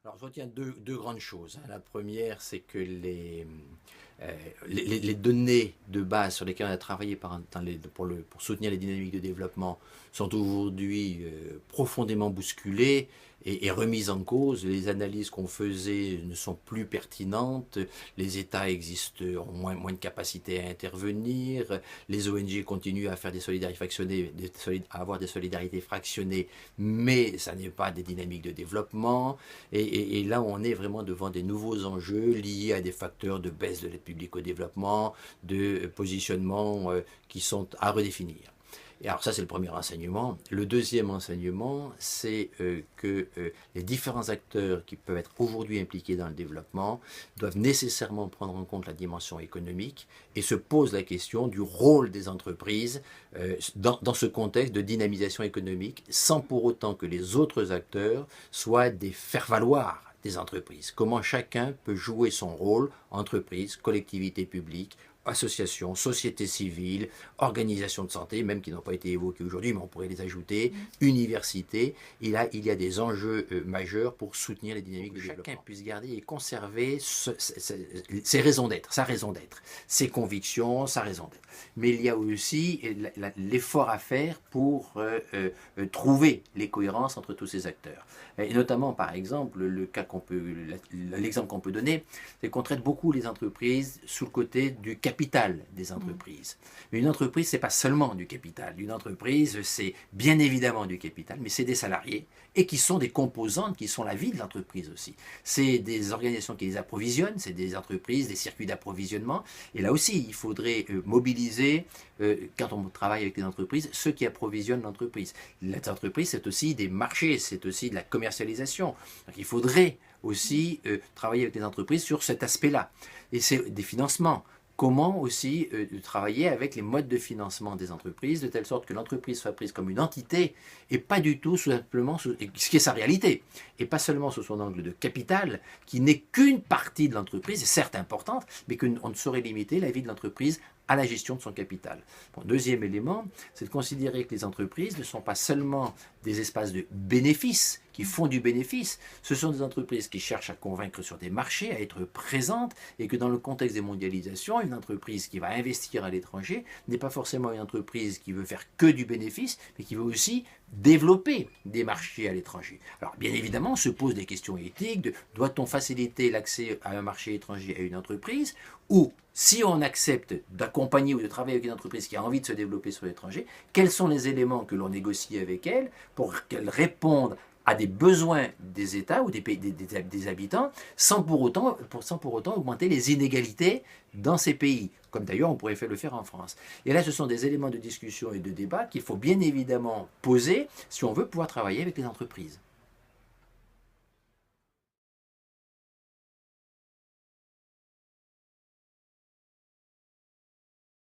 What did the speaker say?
Alors, je retiens deux grandes choses, hein. La première, c'est que les données de base sur lesquelles on a travaillé pour soutenir les dynamiques de développement sont aujourd'hui profondément bousculées et remises en cause. Les analyses qu'on faisait ne sont plus pertinentes, les États existent, ont moins de capacité à intervenir, les ONG continuent à faire des solidarités fractionnées, à avoir des solidarités fractionnées, mais ça n'est pas des dynamiques de développement. Et là, on est vraiment devant des nouveaux enjeux liés à des facteurs de baisse de l'aide publique au développement, de positionnement qui sont à redéfinir. Et alors ça, c'est le premier enseignement. Le deuxième enseignement, c'est que les différents acteurs qui peuvent être aujourd'hui impliqués dans le développement doivent nécessairement prendre en compte la dimension économique et se posent la question du rôle des entreprises dans ce contexte de dynamisation économique, sans pour autant que les autres acteurs soient des faire-valoir des entreprises. Comment chacun peut jouer son rôle, entreprise, collectivité publique, associations, sociétés civiles, organisations de santé, même qui n'ont pas été évoquées aujourd'hui, mais on pourrait les ajouter, universités. Et là, il y a des enjeux majeurs pour soutenir les dynamiques de développement. Chacun puisse garder et conserver ses raisons d'être, sa raison d'être, ses convictions, sa raison d'être. Mais il y a aussi l'effort à faire pour trouver les cohérences entre tous ces acteurs. Et notamment, par exemple, l'exemple qu'on peut donner, c'est qu'on traite beaucoup les entreprises sous le côté du capital des entreprises. Mais une entreprise, c'est pas seulement du capital. Une entreprise, c'est bien évidemment du capital, mais c'est des salariés et qui sont des composantes, qui sont la vie de l'entreprise aussi. C'est des organisations qui les approvisionnent, c'est des entreprises, des circuits d'approvisionnement. Et là aussi, il faudrait mobiliser, quand on travaille avec les entreprises, ceux qui approvisionnent l'entreprise. L'entreprise, c'est aussi des marchés, c'est aussi de la commercialisation. Donc, il faudrait aussi travailler avec les entreprises sur cet aspect-là. Et c'est des financements. Comment aussi travailler avec les modes de financement des entreprises, de telle sorte que l'entreprise soit prise comme une entité et pas du tout simplement, ce qui est sa réalité, et pas seulement sous son angle de capital, qui n'est qu'une partie de l'entreprise, et certes importante, mais qu'on ne saurait limiter la vie de l'entreprise à la gestion de son capital. Bon, deuxième élément, c'est de considérer que les entreprises ne sont pas seulement des espaces de bénéfices, qui font du bénéfice, ce sont des entreprises qui cherchent à convaincre sur des marchés, à être présentes, et que dans le contexte des mondialisations, une entreprise qui va investir à l'étranger n'est pas forcément une entreprise qui veut faire que du bénéfice, mais qui veut aussi développer des marchés à l'étranger. Alors bien évidemment, on se pose des questions éthiques de doit-on faciliter l'accès à un marché étranger à une entreprise, ou si on accepte d'accompagner ou de travailler avec une entreprise qui a envie de se développer sur l'étranger, quels sont les éléments que l'on négocie avec elle pour qu'elle réponde à des besoins des États ou des habitants sans pour autant augmenter les inégalités dans ces pays, comme d'ailleurs on pourrait le faire en France. Et là, ce sont des éléments de discussion et de débat qu'il faut bien évidemment poser si on veut pouvoir travailler avec les entreprises.